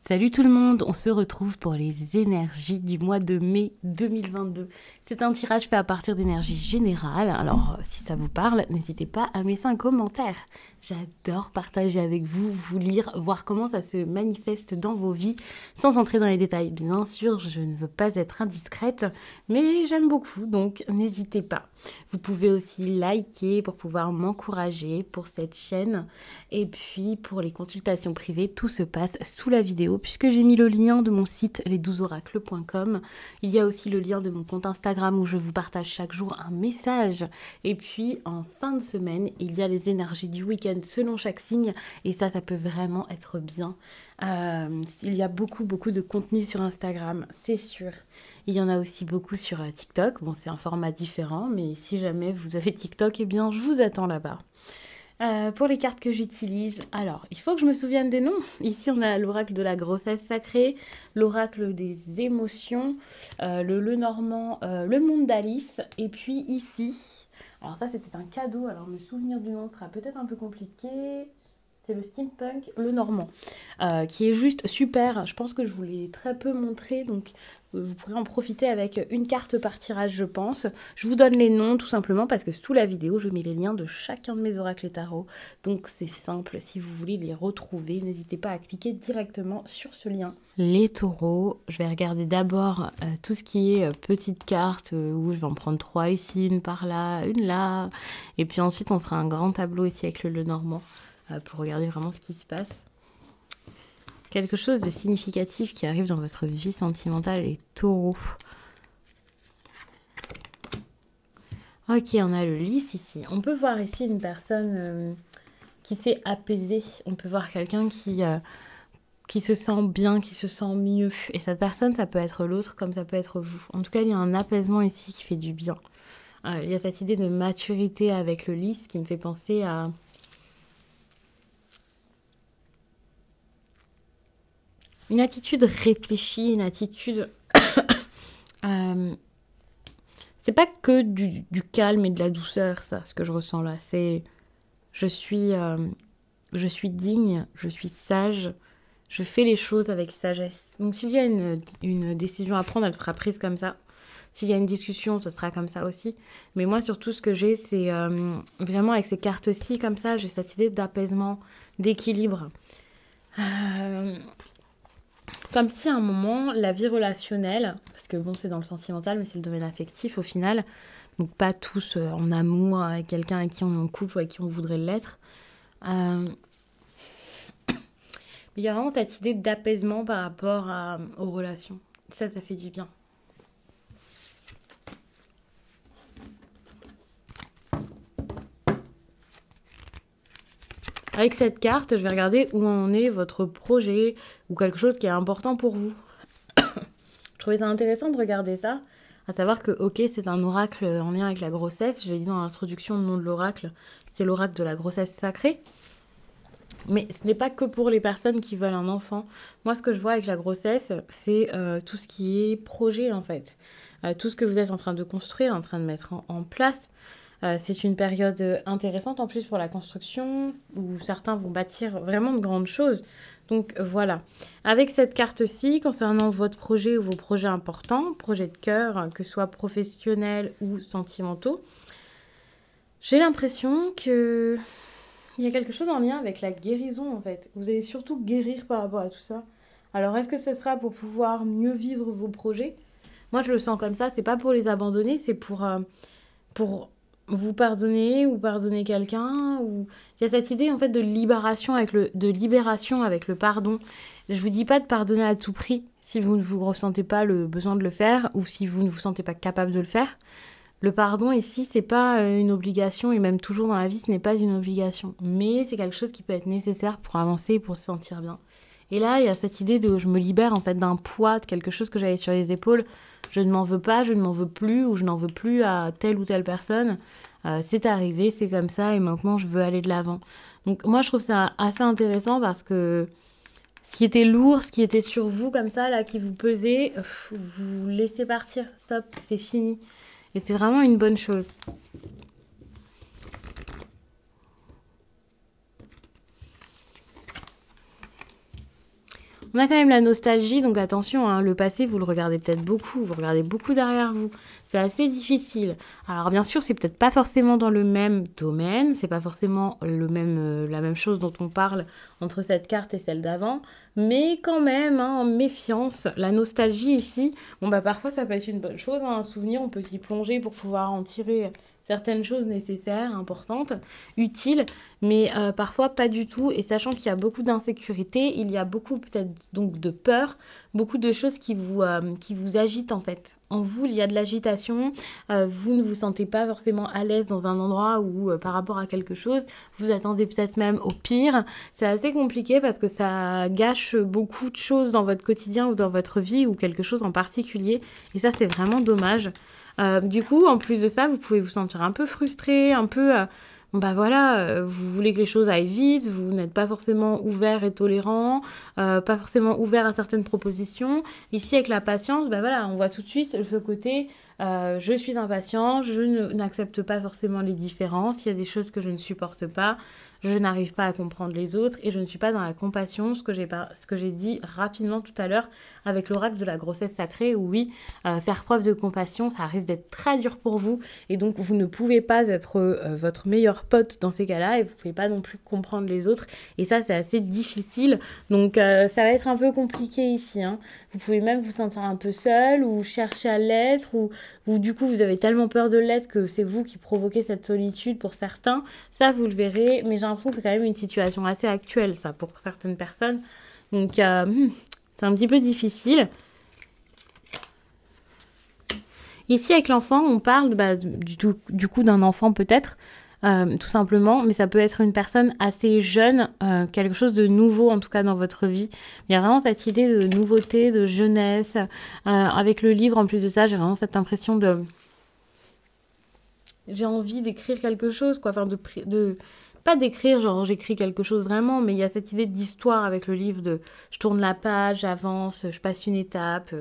Salut tout le monde, on se retrouve pour les énergies du mois de mai 2022. C'est un tirage fait à partir d'énergie générale, alors si ça vous parle, n'hésitez pas à me laisser un commentaire. J'adore partager avec vous, vous lire, voir comment ça se manifeste dans vos vies, sans entrer dans les détails. Bien sûr, je ne veux pas être indiscrète, mais j'aime beaucoup, donc n'hésitez pas. Vous pouvez aussi liker pour pouvoir m'encourager pour cette chaîne. Et puis pour les consultations privées, tout se passe sous la vidéo puisque j'ai mis le lien de mon site les12oracles.com. Il y a aussi le lien de mon compte Instagram où je vous partage chaque jour un message. Et puis en fin de semaine, il y a les énergies du week-end selon chaque signe. Et ça peut vraiment être bien. Il y a beaucoup de contenu sur Instagram, c'est sûr. Il y en a aussi beaucoup sur TikTok. Bon, c'est un format différent, mais si jamais vous avez TikTok, eh bien, je vous attends là-bas. Pour les cartes que j'utilise, alors, il faut que je me souvienne des noms. Ici, on a l'oracle de la grossesse sacrée, l'oracle des émotions, le normand, le monde d'Alice. Et puis ici, alors ça, c'était un cadeau. Alors, me souvenir du nom sera peut-être un peu compliqué. C'est le steampunk, le normand, qui est juste super. Je pense que je vous l'ai très peu montré, donc vous pourrez en profiter avec une carte par tirage, je pense. Je vous donne les noms tout simplement parce que sous la vidéo, je mets les liens de chacun de mes oracles et tarots. Donc c'est simple, si vous voulez les retrouver, n'hésitez pas à cliquer directement sur ce lien. Les taureaux, je vais regarder d'abord tout ce qui est petites cartes, où je vais en prendre 3 ici, une par là, une là. Et puis ensuite, on fera un grand tableau ici avec le normand pour regarder vraiment ce qui se passe. Quelque chose de significatif qui arrive dans votre vie sentimentale, les taureaux. Ok, on a le lys ici. On peut voir ici une personne qui s'est apaisée. On peut voir quelqu'un qui se sent bien, qui se sent mieux. Et cette personne, ça peut être l'autre comme ça peut être vous. En tout cas, il y a un apaisement ici qui fait du bien. Il y a cette idée de maturité avec le lys qui me fait penser à... une attitude réfléchie, une attitude... c'est pas que du calme et de la douceur, ça, ce que je ressens là. C'est... Je suis digne, je suis sage, je fais les choses avec sagesse. Donc s'il y a une décision à prendre, elle sera prise comme ça. S'il y a une discussion, ce sera comme ça aussi. Mais moi, surtout, ce que j'ai, c'est vraiment avec ces cartes-ci, comme ça, j'ai cette idée d'apaisement, d'équilibre. Comme si à un moment, la vie relationnelle, parce que bon, c'est dans le sentimental, mais c'est le domaine affectif au final, donc pas tous en amour avec quelqu'un avec qui on est en couple ou avec qui on voudrait l'être. Il y a vraiment cette idée d'apaisement par rapport aux relations. Ça fait du bien. Avec cette carte, je vais regarder où en est votre projet ou quelque chose qui est important pour vous. Je trouvais ça intéressant de regarder ça, à savoir que, ok, c'est un oracle en lien avec la grossesse. Je l'ai dit dans l'introduction, le nom de l'oracle, c'est l'oracle de la grossesse sacrée. Mais ce n'est pas que pour les personnes qui veulent un enfant. Moi, ce que je vois avec la grossesse, c'est tout ce qui est projet, en fait. Tout ce que vous êtes en train de construire, en train de mettre en place. C'est une période intéressante en plus pour la construction, où certains vont bâtir vraiment de grandes choses. Donc voilà. Avec cette carte-ci, concernant votre projet ou vos projets importants, projets de cœur, que ce soit professionnels ou sentimentaux, j'ai l'impression que... il y a quelque chose en lien avec la guérison en fait. Vous allez surtout guérir par rapport à tout ça. Alors est-ce que ce sera pour pouvoir mieux vivre vos projets? Moi je le sens comme ça, c'est pas pour les abandonner, c'est pour vous pardonner ou pardonner quelqu'un. Ou... il y a cette idée en fait de libération avec le pardon. Je vous dis pas de pardonner à tout prix si vous ne vous ressentez pas le besoin de le faire ou si vous ne vous sentez pas capable de le faire. Le pardon ici, c'est pas une obligation et même toujours dans la vie, ce n'est pas une obligation. Mais c'est quelque chose qui peut être nécessaire pour avancer et pour se sentir bien. Et là, il y a cette idée de je me libère en fait d'un poids, de quelque chose que j'avais sur les épaules. Je ne m'en veux pas, je ne m'en veux plus ou je n'en veux plus à telle ou telle personne. C'est arrivé, c'est comme ça et maintenant je veux aller de l'avant. Donc moi, je trouve ça assez intéressant parce que ce qui était lourd, ce qui était sur vous comme ça, là, qui vous pesait, vous laissez partir. Stop, c'est fini. Et c'est vraiment une bonne chose. On a quand même la nostalgie, donc attention, hein, le passé, vous le regardez peut-être beaucoup, vous regardez beaucoup derrière vous. C'est assez difficile. Alors bien sûr, c'est peut-être pas forcément dans le même domaine, c'est pas forcément la même chose dont on parle entre cette carte et celle d'avant, mais quand même, hein, méfiance. La nostalgie ici, bon bah parfois ça peut être une bonne chose, hein, un souvenir, on peut s'y plonger pour pouvoir en tirer certaines choses nécessaires, importantes, utiles, mais parfois pas du tout. Et sachant qu'il y a beaucoup d'insécurité, il y a beaucoup peut-être donc de peur, beaucoup de choses qui vous agitent en fait. En vous, il y a de l'agitation, vous ne vous sentez pas forcément à l'aise dans un endroit ou par rapport à quelque chose, vous attendez peut-être même au pire. C'est assez compliqué parce que ça gâche beaucoup de choses dans votre quotidien ou dans votre vie ou quelque chose en particulier. Et ça, c'est vraiment dommage. Du coup, en plus de ça, vous pouvez vous sentir un peu frustré, un peu... bah voilà, vous voulez que les choses aillent vite, vous n'êtes pas forcément ouvert et tolérant, pas forcément ouvert à certaines propositions. Ici, avec la patience, bah voilà, on voit tout de suite ce côté, je suis impatient, n'accepte pas forcément les différences, il y a des choses que je ne supporte pas, je n'arrive pas à comprendre les autres et je ne suis pas dans la compassion, ce que j'ai dit rapidement tout à l'heure avec l'oracle de la grossesse sacrée, où oui, faire preuve de compassion, ça risque d'être très dur pour vous et donc vous ne pouvez pas être votre meilleur pote dans ces cas-là et vous ne pouvez pas non plus comprendre les autres et ça c'est assez difficile, donc ça va être un peu compliqué ici, hein. Vous pouvez même vous sentir un peu seul ou chercher à l'être ou du coup vous avez tellement peur de l'être que c'est vous qui provoquez cette solitude pour certains, ça vous le verrez, mais j'ai l'impression que c'est quand même une situation assez actuelle ça pour certaines personnes, donc c'est un petit peu difficile. Ici, avec l'enfant, on parle du coup d'un enfant peut-être, tout simplement, mais ça peut être une personne assez jeune, quelque chose de nouveau en tout cas dans votre vie. Il y a vraiment cette idée de nouveauté, de jeunesse. Avec le livre, en plus de ça, j'ai vraiment cette impression de... J'ai envie d'écrire quelque chose, quoi, enfin de pas d'écrire, genre j'écris quelque chose vraiment, mais il y a cette idée d'histoire avec le livre, de je tourne la page, j'avance, je passe une étape,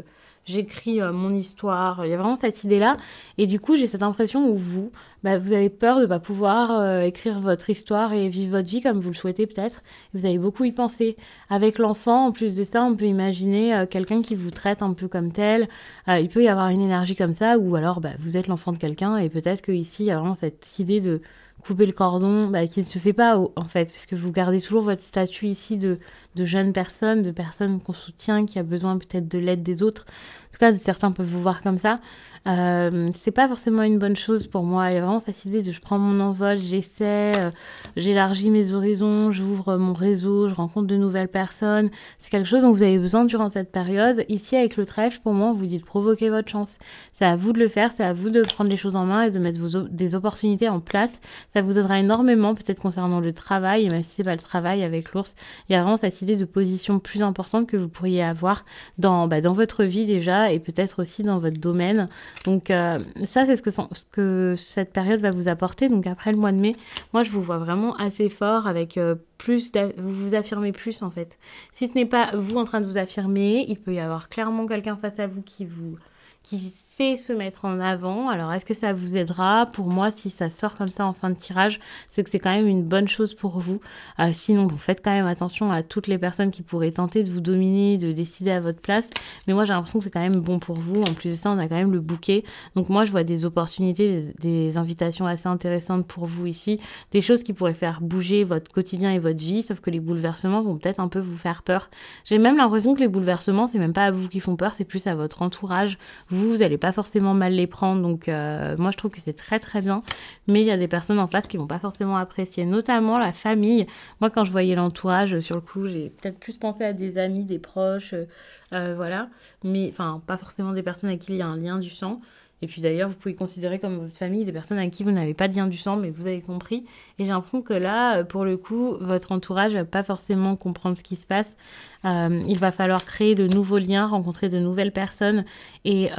j'écris mon histoire, il y a vraiment cette idée-là, et du coup j'ai cette impression où vous avez peur de ne pas pouvoir écrire votre histoire et vivre votre vie comme vous le souhaitez peut-être, vous avez beaucoup y pensé. Avec l'enfant, en plus de ça, on peut imaginer quelqu'un qui vous traite un peu comme tel, il peut y avoir une énergie comme ça, ou alors vous êtes l'enfant de quelqu'un, et peut-être qu'ici il y a vraiment cette idée de couper le cordon, qui ne se fait pas en fait, puisque vous gardez toujours votre statut ici de jeune personne, de personne qu'on soutient, qui a besoin peut-être de l'aide des autres. En tout cas, certains peuvent vous voir comme ça. C'est pas forcément une bonne chose pour moi. Il y a vraiment cette idée de je prends mon envol, j'essaie, j'élargis mes horizons, j'ouvre mon réseau, je rencontre de nouvelles personnes. C'est quelque chose dont vous avez besoin durant cette période. Ici, avec le trèfle, pour moi, on vous dit de provoquer votre chance. C'est à vous de le faire, c'est à vous de prendre les choses en main et de mettre des opportunités en place. Ça vous aidera énormément, peut-être concernant le travail, et même si c'est pas le travail avec l'ours, il y a vraiment cette idée de position plus importante que vous pourriez avoir dans votre vie déjà, et peut-être aussi dans votre domaine. Donc ça, c'est ce que cette période va vous apporter. Donc après le mois de mai, moi je vous vois vraiment assez fort avec vous vous affirmez plus en fait. Si ce n'est pas vous en train de vous affirmer, il peut y avoir clairement quelqu'un face à vous qui sait se mettre en avant. Alors, est-ce que ça vous aidera? Pour moi, si ça sort comme ça en fin de tirage, c'est que c'est quand même une bonne chose pour vous. Sinon, vous faites quand même attention à toutes les personnes qui pourraient tenter de vous dominer, de décider à votre place. Mais moi, j'ai l'impression que c'est quand même bon pour vous. En plus de ça, on a quand même le bouquet. Donc moi, je vois des opportunités, des invitations assez intéressantes pour vous ici. Des choses qui pourraient faire bouger votre quotidien et votre vie, sauf que les bouleversements vont peut-être un peu vous faire peur. J'ai même l'impression que les bouleversements, c'est même pas à vous qui font peur, c'est plus à votre entourage. Vous n'allez pas forcément mal les prendre, donc moi je trouve que c'est très très bien, mais il y a des personnes en face qui vont pas forcément apprécier, notamment la famille. Moi quand je voyais l'entourage, sur le coup j'ai peut-être plus pensé à des amis, des proches, voilà, mais enfin pas forcément des personnes avec qui il y a un lien du sang. Et puis d'ailleurs, vous pouvez considérer comme votre famille des personnes avec qui vous n'avez pas de lien du sang, mais vous avez compris. Et j'ai l'impression que là, pour le coup, votre entourage va pas forcément comprendre ce qui se passe. Il va falloir créer de nouveaux liens, rencontrer de nouvelles personnes. Et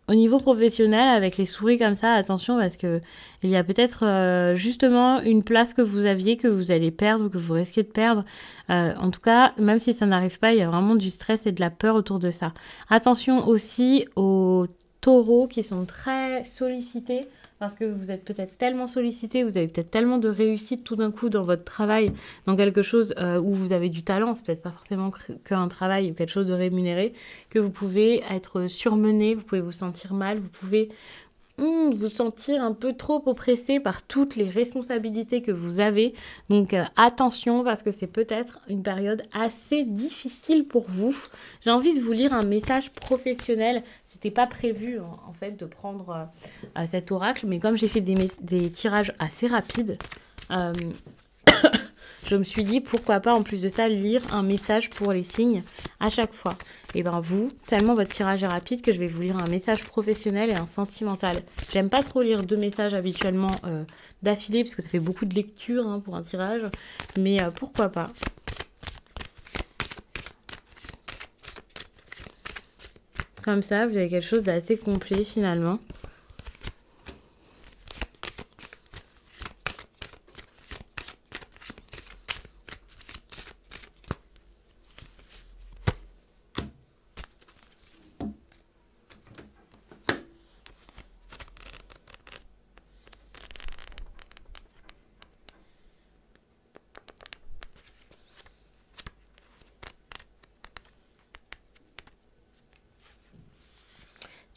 au niveau professionnel, avec les souris comme ça, attention, parce que il y a peut-être justement une place que vous aviez, que vous allez perdre, que vous risquez de perdre. En tout cas, même si ça n'arrive pas, il y a vraiment du stress et de la peur autour de ça. Attention aussi aux taureaux qui sont très sollicités parce que vous êtes peut-être tellement sollicité, vous avez peut-être tellement de réussite tout d'un coup dans votre travail, dans quelque chose où vous avez du talent, c'est peut-être pas forcément qu'un travail ou quelque chose de rémunéré, que vous pouvez être surmené, vous pouvez vous sentir mal, vous pouvez vous sentir un peu trop oppressé par toutes les responsabilités que vous avez. Donc attention, parce que c'est peut-être une période assez difficile pour vous. J'ai envie de vous lire un message professionnel. C'était pas prévu en fait de prendre cet oracle, mais comme j'ai fait des tirages assez rapides, je me suis dit pourquoi pas en plus de ça lire un message pour les signes à chaque fois. Et ben vous, tellement votre tirage est rapide que je vais vous lire un message professionnel et un sentimental. J'aime pas trop lire 2 messages habituellement d'affilée parce que ça fait beaucoup de lecture pour un tirage, mais pourquoi pas. Comme ça, vous avez quelque chose d'assez complet finalement.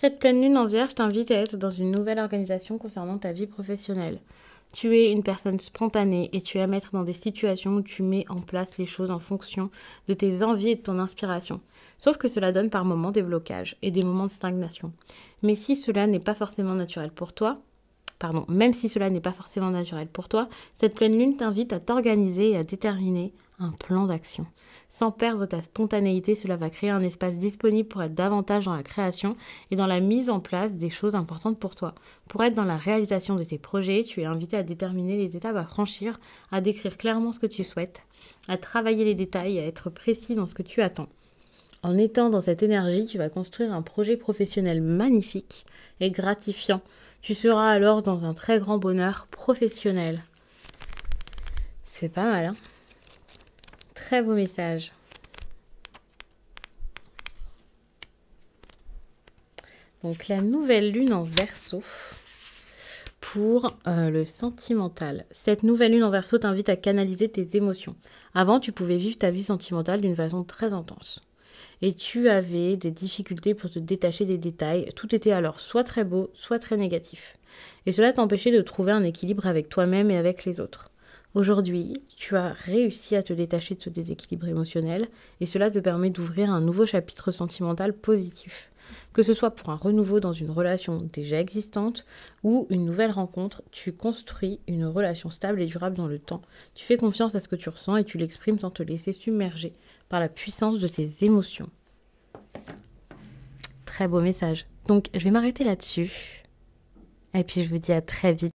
Cette pleine lune en Vierge t'invite à être dans une nouvelle organisation concernant ta vie professionnelle. Tu es une personne spontanée et tu aimes être dans des situations où tu mets en place les choses en fonction de tes envies et de ton inspiration. Sauf que cela donne par moments des blocages et des moments de stagnation. Mais si cela n'est pas forcément naturel pour toi, même si cela n'est pas forcément naturel pour toi, cette pleine lune t'invite à t'organiser et à déterminer un plan d'action. Sans perdre ta spontanéité, cela va créer un espace disponible pour être davantage dans la création et dans la mise en place des choses importantes pour toi. Pour être dans la réalisation de tes projets, tu es invité à déterminer les étapes à franchir, à décrire clairement ce que tu souhaites, à travailler les détails, à être précis dans ce que tu attends. En étant dans cette énergie, tu vas construire un projet professionnel magnifique et gratifiant. Tu seras alors dans un très grand bonheur professionnel. C'est pas mal, hein? Très beau message. Donc la nouvelle lune en Verseau pour le sentimental. Cette nouvelle lune en Verseau t'invite à canaliser tes émotions. Avant, tu pouvais vivre ta vie sentimentale d'une façon très intense. Et tu avais des difficultés pour te détacher des détails. Tout était alors soit très beau, soit très négatif. Et cela t'empêchait de trouver un équilibre avec toi-même et avec les autres. Aujourd'hui, tu as réussi à te détacher de ce déséquilibre émotionnel et cela te permet d'ouvrir un nouveau chapitre sentimental positif. Que ce soit pour un renouveau dans une relation déjà existante ou une nouvelle rencontre, tu construis une relation stable et durable dans le temps. Tu fais confiance à ce que tu ressens et tu l'exprimes sans te laisser submerger par la puissance de tes émotions. Très beau message. Donc, je vais m'arrêter là-dessus. Et puis, je vous dis à très vite.